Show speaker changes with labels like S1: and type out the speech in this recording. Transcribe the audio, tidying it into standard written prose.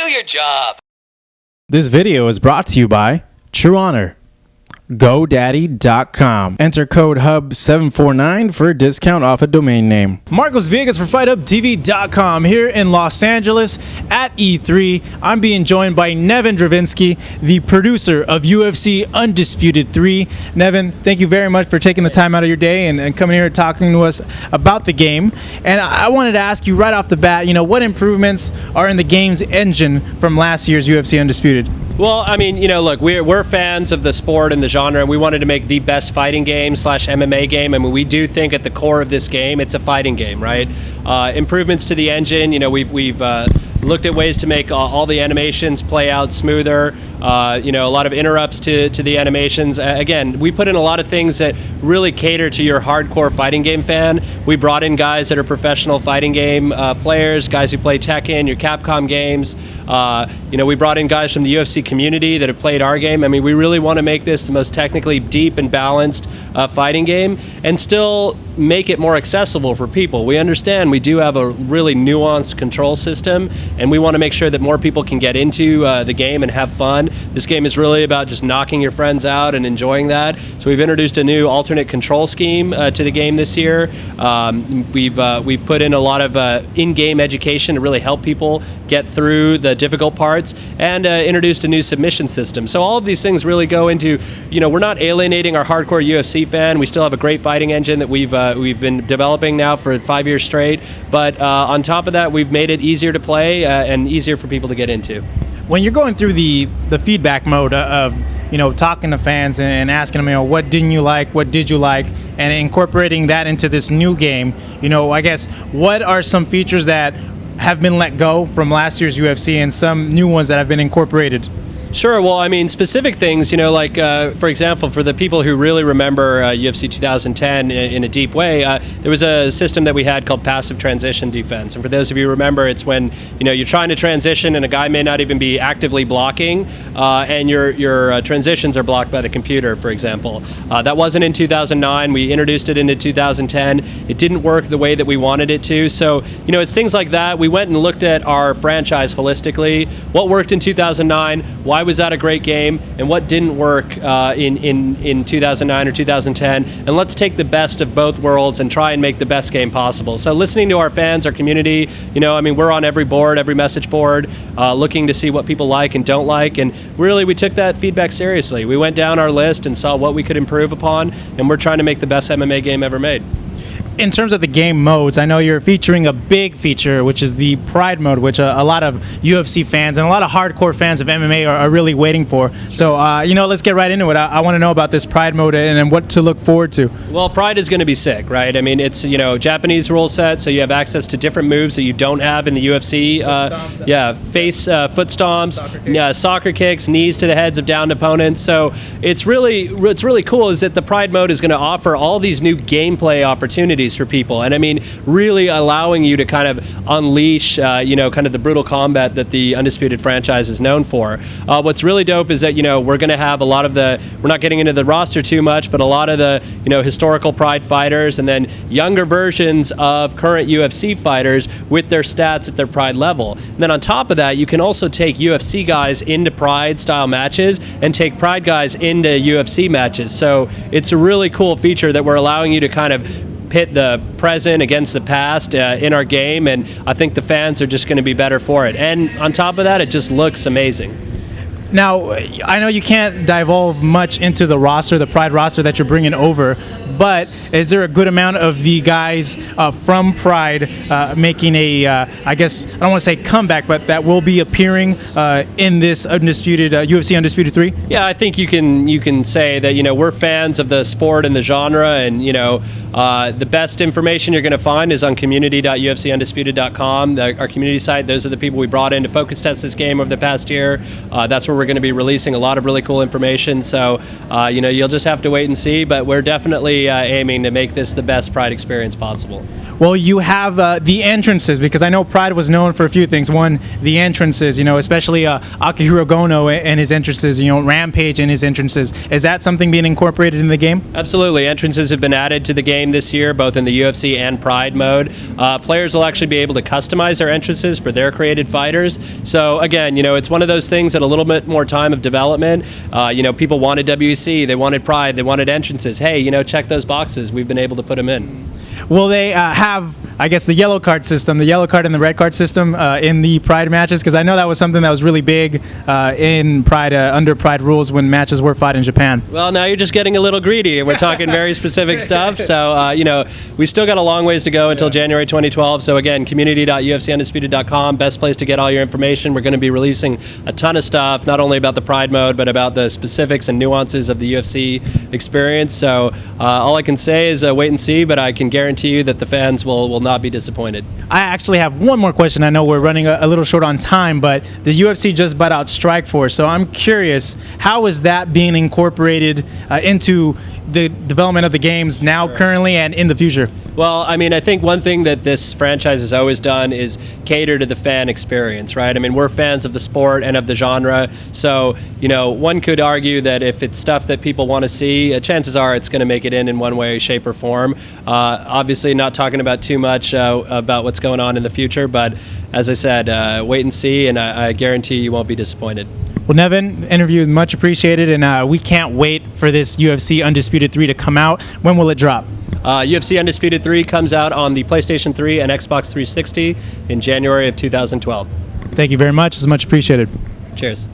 S1: Do your job.
S2: This video is brought to you by True Honor. GoDaddy.com. Enter code HUB749 for a discount off a domain name. Marcos Villegas for FightHubTV.com here in Los Angeles at E3. I'm being joined by Nevin Dravinsky, the producer of UFC Undisputed 3. Nevin, thank you very much for taking the time out of your day and coming here and talking to us about the game. And I wanted to ask you right off the bat, what improvements are in the game's engine from last year's UFC Undisputed?
S3: Well, I mean, look, we're fans of the sport and the genre, and we wanted to make the best fighting game / MMA game. I mean, we do think at the core of this game, it's a fighting game, right? Improvements to the engine, we've looked at ways to make all the animations play out smoother, a lot of interrupts to the animations. Again, we put in a lot of things that really cater to your hardcore fighting game fan. We brought in guys that are professional fighting game players, guys who play Tekken, your Capcom games. We brought in guys from the UFC community that have played our game. I mean, we really want to make this the most technically deep and balanced fighting game and still make it more accessible for people. We understand we do have a really nuanced control system, and we want to make sure that more people can get into the game and have fun. This game is really about just knocking your friends out and enjoying that. So we've introduced a new alternate control scheme to the game this year. We've put in a lot of in-game education to really help people get through the difficult parts, and introduced a new submission system. So all of these things really go into, we're not alienating our hardcore UFC fan. We still have a great fighting engine that we've been developing now for 5 years straight. But on top of that, we've made it easier to play and easier for people to get into.
S2: When you're going through the feedback mode of talking to fans and asking them, what didn't you like, what did you like, and incorporating that into this new game, I guess, what are some features that have been let go from last year's UFC and some new ones that have been incorporated?
S3: Sure. Well, I mean, specific things, for example, for the people who really remember UFC 2010 in a deep way, there was a system that we had called passive transition defense. And for those of you who remember, it's when, you're trying to transition and a guy may not even be actively blocking, and your transitions are blocked by the computer, for example. That wasn't in 2009. We introduced it into 2010. It didn't work the way that we wanted it to. So, it's things like that. We went and looked at our franchise holistically. What worked in 2009? Why was that a great game, and what didn't work in 2009 or 2010, and let's take the best of both worlds and try and make the best game possible. So listening to our fans, our community, we're on every board, every message board, looking to see what people like and don't like, and really we took that feedback seriously. We went down our list and saw what we could improve upon, and we're trying to make the best MMA game ever made.
S2: In terms of the game modes, I know you're featuring a big feature, which is the Pride mode, which a lot of UFC fans and a lot of hardcore fans of MMA are really waiting for. So, let's get right into it. I want to know about this Pride mode and what to look forward to.
S3: Well, Pride is going to be sick, right? I mean, it's, Japanese rule set, so you have access to different moves that you don't have in the UFC. Foot stomps, soccer kicks, knees to the heads of downed opponents. So what's really cool is that the Pride mode is going to offer all these new gameplay opportunities for people, and I mean, really allowing you to kind of unleash, kind of the brutal combat that the Undisputed franchise is known for. What's really dope is that we're going to have a lot of we're not getting into the roster too much, but a lot of the historical Pride fighters, and then younger versions of current UFC fighters with their stats at their Pride level. And then on top of that, you can also take UFC guys into Pride style matches and take Pride guys into UFC matches. So it's a really cool feature that we're allowing you to kind of pit the present against the past in our game, and I think the fans are just going to be better for it. And on top of that, it just looks amazing.
S2: Now, I know you can't divulge much into the roster, the Pride roster that you're bringing over, but is there a good amount of the guys from Pride making a, I guess, I don't want to say comeback, but that will be appearing in this Undisputed, UFC Undisputed 3?
S3: Yeah, I think you can say that, we're fans of the sport and the genre, and, the best information you're going to find is on community.ufcundisputed.com, our community site. Those are the people we brought in to focus test this game over the past year. That's where we're going to be releasing a lot of really cool information. So, you'll just have to wait and see, but we're definitely aiming to make this the best Pride experience possible.
S2: Well, you have the entrances, because I know Pride was known for a few things. One, the entrances, especially Akihiro Gono and his entrances, Rampage and his entrances. Is that something being incorporated in the game?
S3: Absolutely. Entrances have been added to the game this year, both in the UFC and Pride mode. Players will actually be able to customize their entrances for their created fighters. So again, it's one of those things that a little bit more time of development. People wanted WEC, they wanted Pride, they wanted entrances. Hey, check those boxes. We've been able to put them in.
S2: Will they have, I guess, the yellow card system, the yellow card and the red card system in the Pride matches? Because I know that was something that was really big in Pride, under Pride rules when matches were fought in Japan.
S3: Well, now you're just getting a little greedy, and we're talking very specific stuff. So, we still got a long ways to go until January 2012. So, again, community.ufcundisputed.com, best place to get all your information. We're going to be releasing a ton of stuff, not only about the Pride mode, but about the specifics and nuances of the UFC experience. So, all I can say is wait and see, but I can guarantee you that the fans will not be disappointed.
S2: I actually have one more question. I know we're running a little short on time, but the UFC just bought out Strikeforce, so I'm curious, how is that being incorporated into the development of the games now, currently, and in the future?
S3: Well, I think one thing that this franchise has always done is cater to the fan experience, right? We're fans of the sport and of the genre, so, one could argue that if it's stuff that people want to see, chances are it's going to make it in one way, shape, or form. Obviously, not talking about too much about what's going on in the future, but as I said, wait and see, and I guarantee you won't be disappointed.
S2: Well, Nevin, interview much appreciated, and we can't wait for this UFC Undisputed 3 to come out. When will it drop?
S3: UFC Undisputed 3 comes out on the PlayStation 3 and Xbox 360 in January of 2012.
S2: Thank you very much. It's much appreciated.
S3: Cheers.